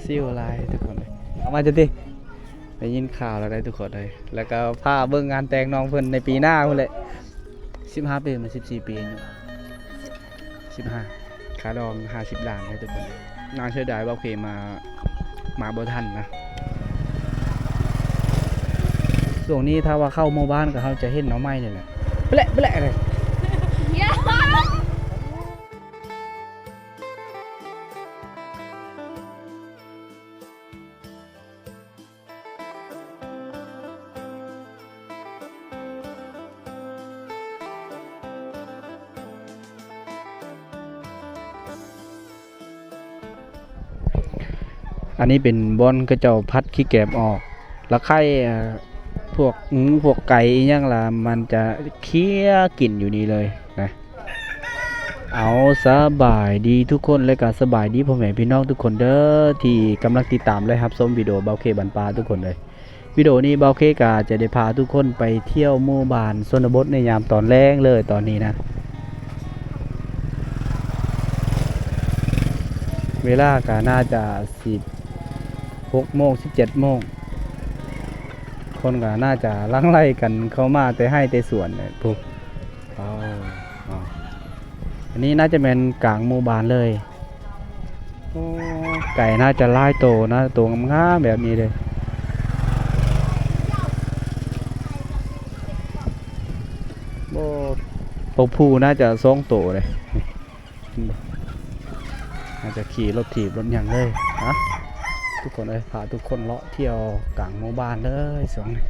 ซิ่วไลน์ทุกคนเลยเอามาจะดิได้ยินข่าวแล้วได้ทุกคนเลยแล้วก็พาเบิ่งงานแต่งน้องเพิ่นในปีหน้าพุ่นแหละ15 ปีมัน14 ปีอยู่15ค่าดอง50 ล้านเลยทุกคนนางเชื่อได้ว่าโอเคมาบ่ทันนะช่วงนี้ถ้าว่าเข้าหมู่บ้านก็เขาจะเห็นหน่อไม้นี่แหละเปละเลยอันนี้เป็นบอนกระเจ้าพัดขี้แกบออกแล้วไข่พวกพวกไก่อีหยังล่ะมันจะเคี้ยกินอยู่นี่เลยนะเอาสบายดีทุกคนเลยก็สบายดีพ่อแม่พี่น้องทุกคนเด้อที่กำลังติดตามเลยครับชมวิดีโอเบาเคบันปลาทุกคนเลยวิดีโอนี้เบาเคก็จะได้พาทุกคนไปเที่ยวหมู่บ้านชนบทในยามตอนแรกเลยตอนนี้นะเวลาก็น่าจะ6 โมง 17 โมงคนก็น่าจะลังไล่กันเข้ามาแต่ให้แต่สวนเลยปุ๊บอันนี้น่าจะเป็นกลางหมู่บ้านเลยไก่น่าจะไล่โตนะตัวงามๆแบบนี้เลยตัวผู้น่าจะ2 ตัวเลยน่าจะขี่รถถีบรถอย่างเลยฮะทุกคนเลยพาทุกคนเลาะเที่ยวกลางหมู่บ้านเลยสองนี่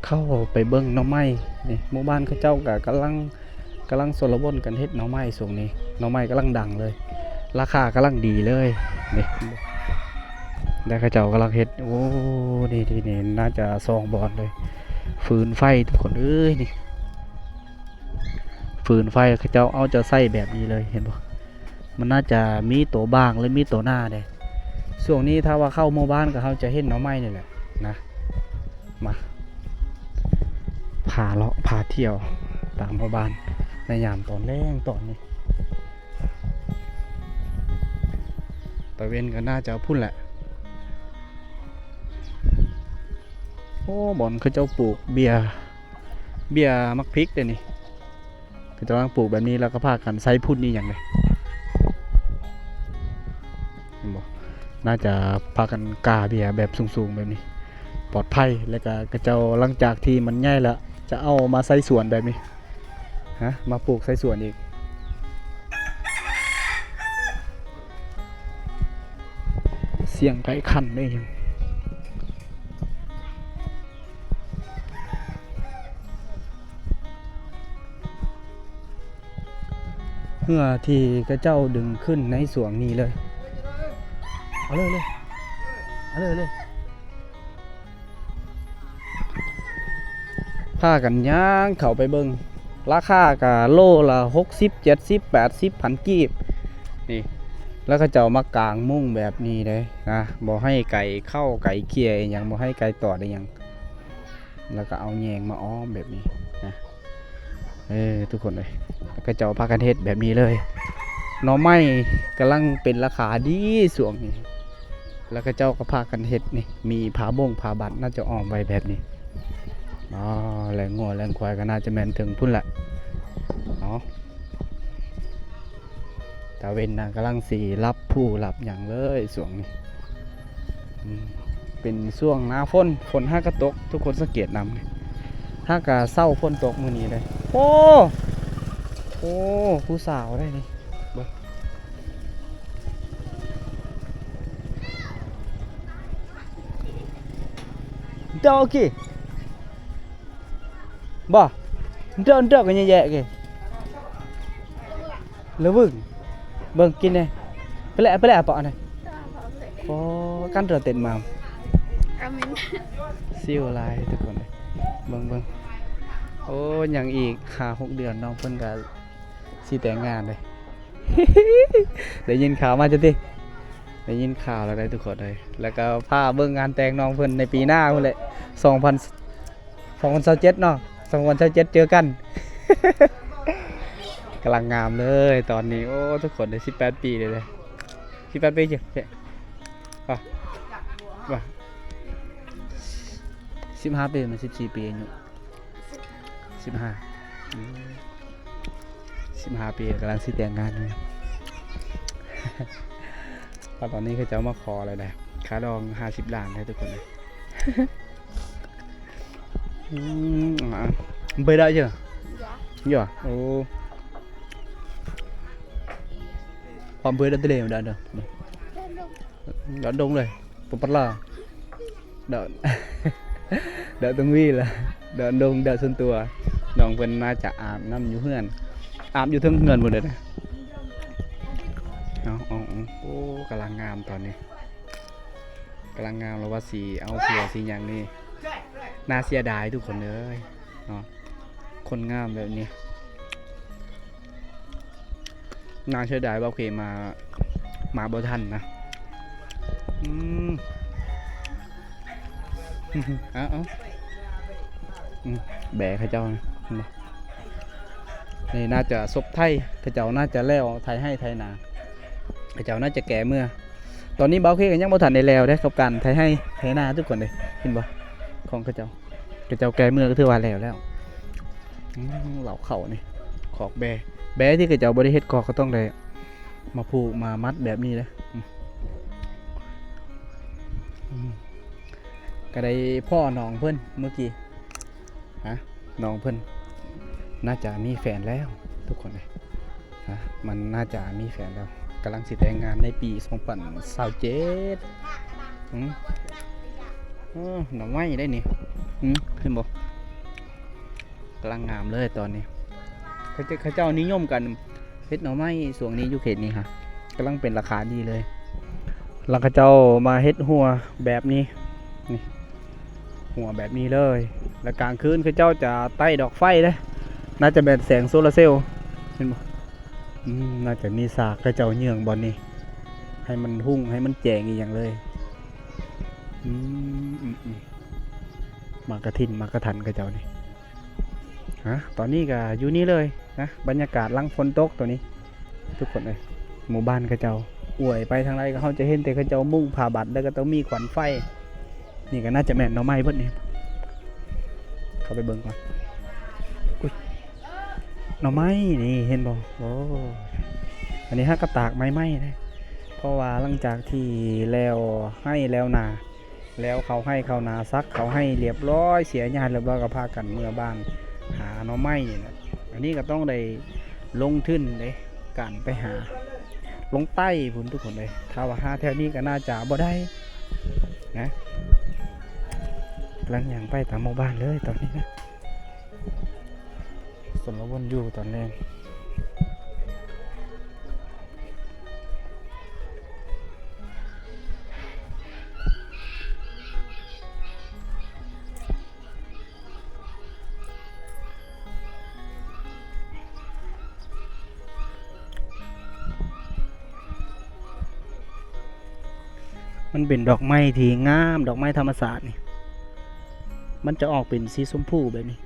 เข้าไปเบิ้งหน่อไม้นี่หมู่บ้านเขาเจ้าก็กำลังสรบนกันเฮ็ดหน่อไม้ส่วงนี้หน่อไม้กำลังดังเลยราคากำลังดีเลยนี่ได้เขาเจ้ากำลังเฮ็ดโอ้นี่น่าจะ2 บอลเลยฟืนไฟทุกคนเอ้ยนี่ฟืนไฟเขาเจ้าเอาจะใส่แบบนี้เลยเห็นปะมันน่าจะมีตัวบางหรือมีตัวหน้าเลยช่วงนี้ถ้าว่าเข้าหมู่บ้านก็เขาจะเห็นหน่อไม้นี่แหละนะมาพาเลาะพาเที่ยวตามหมู่บ้านในยามตอนแรกตอนนี้ตะเวนก็น่าจะพุ่นแหละโอ้บ่อนเขาเจ้าปลูกเบียร์มักพริกเลยนี่เขาจะกำลังปลูกแบบนี้แล้วก็พากันใส่พุ่นนี่อย่างไรน่าจะพากันกาเบียร์แบบสูงๆแบบนี้ปลอดภัยแล้วก็กระเจ้าหลังจากที่มันง่ายแล้วจะเอามาใส่สวนแบบนี้ฮะมาปลูกใส่สวนอีกเสียงไก่ขันนี่ยังเมื่อที่กระเจ้าดึงขึ้นในสวนนี้เลยเอาเลยพากันย่างเข้าไปเบิ่งราคากะโลละ60 70 80 พันกีบนี่แล้วก็เจ้ามากางมุ้งแบบนี้เลยนะบ่ให้ไก่เข้าไก่เคี่ยอย่างบ่ให้ไก่ตอดได้ยังแล้วก็เอาแยงมาอ้อมแบบนี้นะทุกคนเลยก็เจ้าพากันเฮ็ดแบบนี้เลยหน่อไม้กำลังเป็นราคาดีส่วงนี้แล้วก็เจ้าก็พากันเฮ็ดนี่มีผาบงผาบัตรน่าจะอ้อมไว้แบบนี้แหล่งงัวแหล่งควายก็น่าจะแม่นถึงพุ่นแหละเนาะตาเวนนะกำลังสีรับผู้รับอย่างเลยส่วงนี้เป็นช่วงหน้าฝนห้ากระตกทุกคนสังเกตนำถ้ากะเศร้าฝนตกมื้อนี้เลยโอ้ผู้สาวได้นี่เดากี่บ่เดินกันแย่ๆกี่แล้วเบิ่งกินเลยไปแหละปะนี่โอ้กันเดือดเต็มมาซิ่วลายทุกคนเลยเบิ่งโอ้ยังอีก5-6 เดือนน้องเพิ่นก็สิแต่งงานเลย ได้ยินข่าวมาจะดิได้ยินข่าวแล้วได้ทุกคนเลยแล้วก็พาเบิ่งงานแต่งน้องเพิ่นในปีหน้าพุ่นแหละ2027เนาะ 2027เจอกัน กำลังงามเลยตอนนี้โอ้ทุกคนได้18 ปีเลย18 ปีจ้ะป่ะป่ะ15 ปีมัน14 ปีอยู่15อืม15 ปีกำลังสิแต่งงานเลย ตอนนี้เขาจะมาขออะไรได้ค่าดอง50 ล้านให้ทุกคนเลย bơi đợi chưa? Dạ. Ồ. Hôm bơi đã tới đây mà đợi được. Đợi đông rồi. Phụ bắt là. Đợi. Đợi tôi nguy là đợi đông đợi xuân tùa. Đồng vân na chả ảm năm nhú hươn. Ảm như thương ngần một đợt này. Ô, cả là ngàm toàn này. กำลังงามแล้วว่าสีเอาเผือสีอย่างนี้น่าเสียดายทุกคนเลยเนาะคนงามแบบนี้น่าเสียดายว่าโอเคมาบ่ทันนะเอาแบกข้าเจ้านี่น่าจะซบไทยข้าเจ้าน่าจะแล้วไทยให้ไทยนาข้าเจ้าน่าจะแก่เมื่อตอนนี้เบาเค้กันยังบ่ทันได้แล้วได้กับการไทยให้ไทยนาทุกคนเลยเห็นบ่ของกระเจ้าแก่เมื่อก็ถือว่าแล้วเหล่าเข่านี่ขอกแบที่กระเจ้าบ่ได้เฮ็ดกอกก็ต้องได้มาผูกมามัดแบบนี้เลยก็ได้พ่อน้องเพิ่นเมื่อกี้น้องเพิ่นน่าจะมีแฟนแล้วทุกคนเลยมันน่าจะมีแฟนแล้วกำลังสิแต่งงานในปี2027หน่อไม้ได้นี่เห็นบ่กำลังงามเลยตอนนี้เขาเจ้านิยมกันเฮ็ดหน่อไม้ส่วนนี้อยู่เขตนี้ค่ะกำลังเป็นราคาดีเลยแล้วเขาเจ้ามาเฮ็ดหัวแบบนี้นี่หัวแบบนี้เลยแล้วกลางคืนเขาเจ้าจะใต้ดอกไฟเลยน่าจะเป็นแสงโซลาร์เซลล์เห็นบ่น่าจะมีสากกระเจ้าเยื่องบอลนี่ให้มันหุ่งให้มันแจงอีกอย่างเลยมากระทินมากระทันกระเจ้านี่ตอนนี้ก็อยู่นี่เลยนะบรรยากาศหลังฝนตกตัวนี้ทุกคนเลยหมู่บ้านกระเจ้าอวยไปทางไรก็เขาจะเห็นแต่กระเจ้ามุ่งผ่าบัตรแล้วก็ต้องมีขวัญไฟนี่ก็น่าจะแม่นหน่อไม้เพิ่นนี่เข้าไปเบิ่งก่อนหน่อไม้นี่เห็นบ่โอ้อันนี้ฮะกระตากไม้นะเพราะว่าหลังจากที่แล้วให้แล้วนาแล้วเขาให้เขานาซักเขาให้เรียบร้อยเสียญาติเรียบร้อยก็พากันเมื่อบ้านหาหน่อไม้เนี่ยอันนี้ก็ต้องได้ลงทุนเลยการไปหาลงใต้พุ่นทุกคนเลยถ้าว่าหาแถวนี้ก็น่าจะบ่ได้นะกำลังย่างไปตามหมู่บ้านเลยตอนนี้นะสมวนอยู่ตอนแรกมันเป็นดอกไม้ที่งามดอกไม้ธรรมศาสตร์นี่มันจะออกเป็นสีชมพูแบบนี้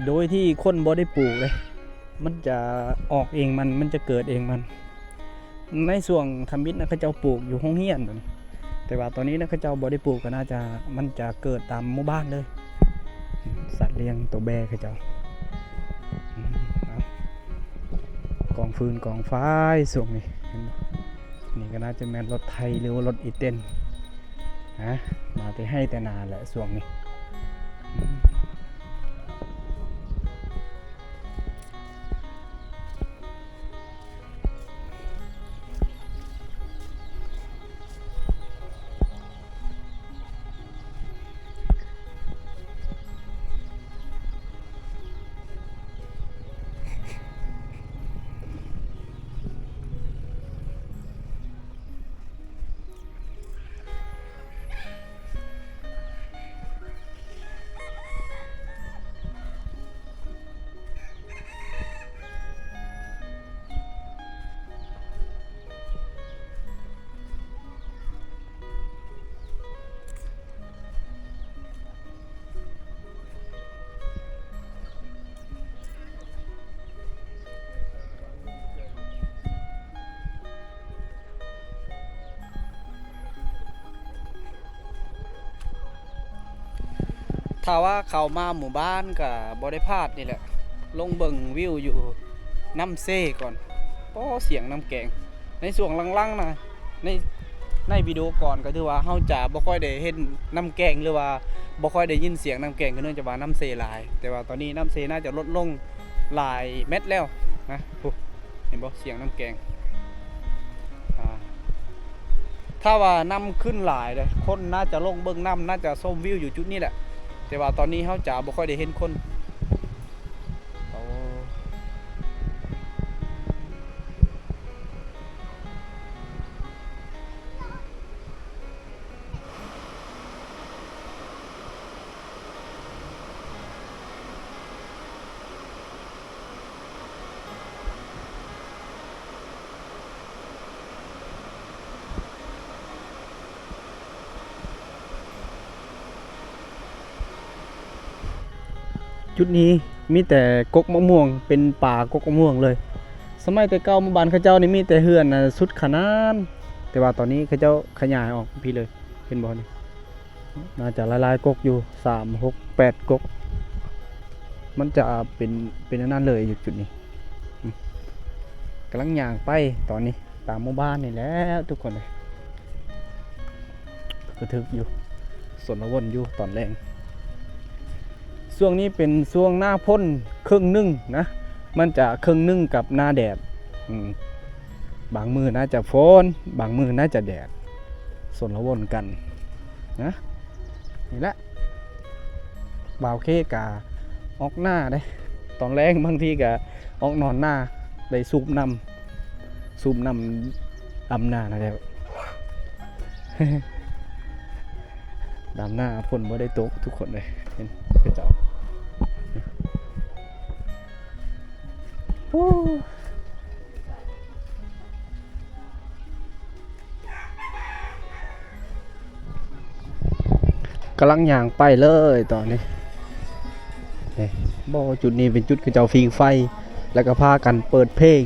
โดยที่คนบ่ได้ปลูกเลยมันจะออกเองมันจะเกิดเองมันในส่วนทำมิตรนะเขาเจ้าปลูกอยู่ห้องเฮียนตัวนี้แต่ว่าตอนนี้นะเขาเจ้าบ่ได้ปลูกก็น่าจะมันจะเกิดตามหมู่บ้านเลยสัตว์เลี้ยงตัวแบะเขาเจ้ากองฟืนกองไฟส่วนนี้นี่ก็น่าจะแม่นรถไทยหรือว่ารถอีเต็นมาที่ให้แต่นาแหละส่วนนี้ ถ้าว่าเข้ามาหมู่บ้านก็บ่ได้พลาดนี่แหละลงเบิ่งวิวอยู่น้ำเซ่ก่อนป้อเสียงน้ำแกงในส่วนลังๆนะในวิดีโอก่อนก็ถือว่าเฮาจะบ่ค่อยได้เห็นน้ำแกงหรือว่าบ่ค่อยได้ยินเสียงน้ำแกงก็เนื่องจากว่าน้ำเซหลายแต่ว่าตอนนี้น้ำเซน่าจะลดลงหลายเม็ดแล้วนะเห็นบ่เสียงน้ำแกงถ้าว่าน้ำขึ้นหลายเลยคนน่าจะลงเบิ่งน้ำน่าจะชมวิวอยู่จุดนี้แหละแต่ว่าตอนนี้เฮาจะบ่ค่อยได้เห็นคนจุดนี้มีแต่กกมะม่วงเป็นป่ากกมะม่วงเลยสมัยแต่เก่าหมู่บ้านเขาเจ้านี่มีแต่เฮือนน่ะสุดขนาดแต่ว่าตอนนี้เขาเจ้าขยายออกพี่เลยเห็นบ่นี่น่าจะหลายๆกกอยู่3 6 8กกมันจะเป็นอันนั้นเลยอยู่จุดนี้กำลังย่างไปตอนนี้ตามหมู่บ้านนี่แหล้วทุกคนเลยก็ทึกอยู่สนละวนอยู่ตอนแรงช่วงนี้เป็นช่วงหน้าพ่นครึ่งนึ่งนะมันจะครึ่งนึ่งกับหน้าแดดบางมือน่าจะฝนบางมือน่าจะแดดสนละวนกันนะนี่แหละบ่าวเคกาออกหน้าได้ตอนแรงบางทีกะออกนอนหน้าได้สูบน้ำดำหน้านะแล้ว ดำหน้าฝนไม่ได้ตกทุกคนเลยเห็นกระเจ้ากำลังย่างไปเลยตอนนี้บ่จุดนี้เป็นจุดกระเจ้าฟิงไฟแล้วก็พากันเปิดเพลง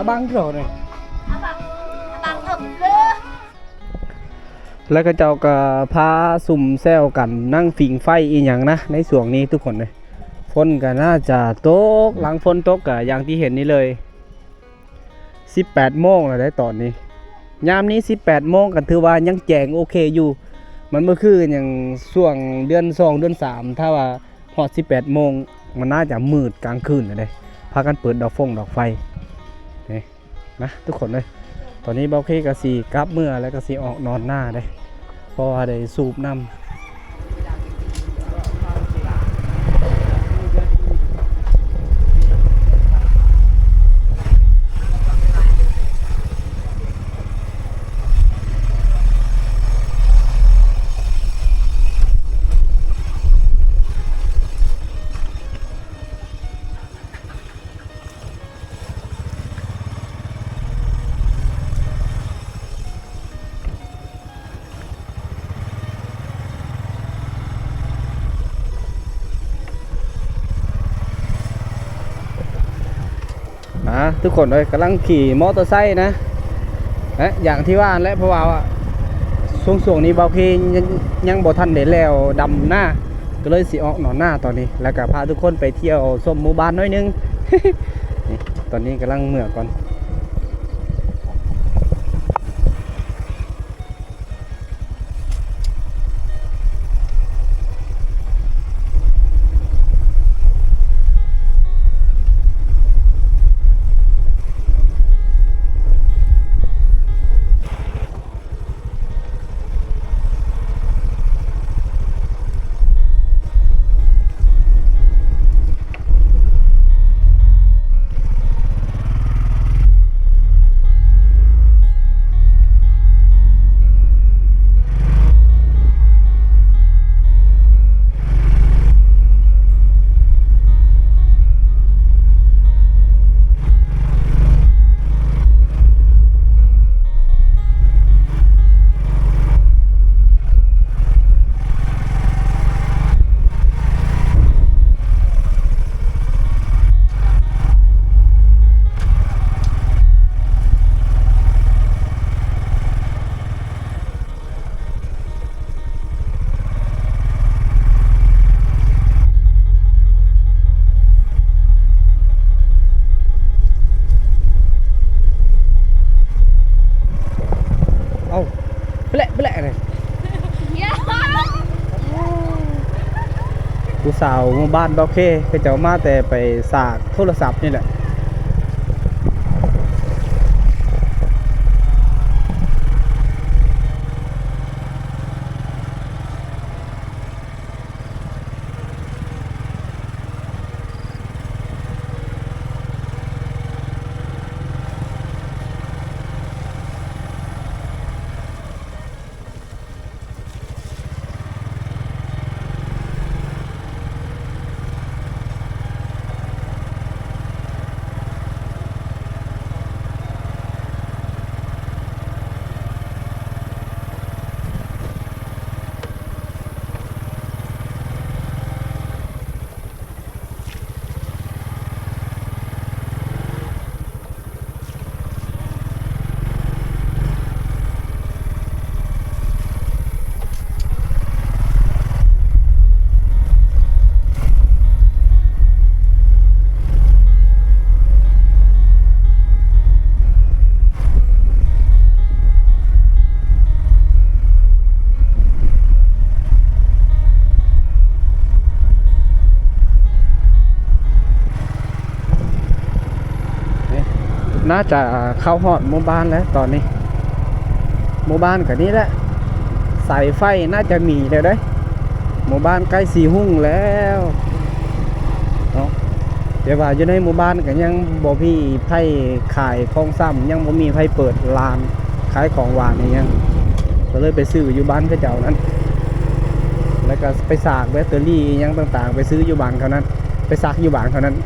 บังโกรธเลยแล้วก็เจ้าก็พาสุ่มแซวกันนั่งฟิงไฟอีกอย่างนะในช่วงนี้ทุกคนเลยฝนก็น่าจะตกหลังฝนตกก็อย่างที่เห็นนี้เลย18 โมงแล้วได้ตอนนี้ยามนี้18 โมงกันถือว่ายังแจ้งโอเคอยู่มันเมื่อคืนอย่างช่วงเดือน2เดือน3ถ้าว่าฮอด18 โมงมันน่าจะมืดกลางคืนเลยพากันเปิดดอกไฟนี่นะทุกคนเลยตอนนี้เบาเคกับสีกลับเมื่อแล้วก็สีออกนอนหน้าได้เพราะว่าได้สูบน้ำทุกคนเลยกำลังขี่มอเตอร์ไซค์นะอย่างที่ว่าและเพราะว่าช่วงนี้เบาเพลงยังบ่ทันได้แล้วดำหน้าก็เลยสิออกนอนหน้าตอนนี้แล้วก็พาทุกคนไปเที่ยวชมหมู่บ้านน้อยนึง นี่ตอนนี้กำลังเมื่อก่อน สาวหมู่บ้านดอกเคเขาเจ้ามาแต่ไปสากโทรศัพท์นี่แหละน่าจะเข้าฮอดหมู่บ้านแล้วตอนนี้หมู่บ้านกับนี้แหละสายไฟน่าจะมีแล้วเด้หมู่บ้านใกล้สีหุ่งแล้วเนาะเดี๋ยวว่าอยู่ในหมู่บ้านก็ยังบ่มีไผขายของซ้ำยังบ่มีไผเปิดร้านขายของหวานนี่ยังก็เลยไปซื้ออยู่บ้านเขาเจ้านั้นแล้วก็ไปสากแบตเตอรี่ยังต่างๆไปซื้ออยู่บ้านเขานั้นไปซักอยู่บ้านเขานั้น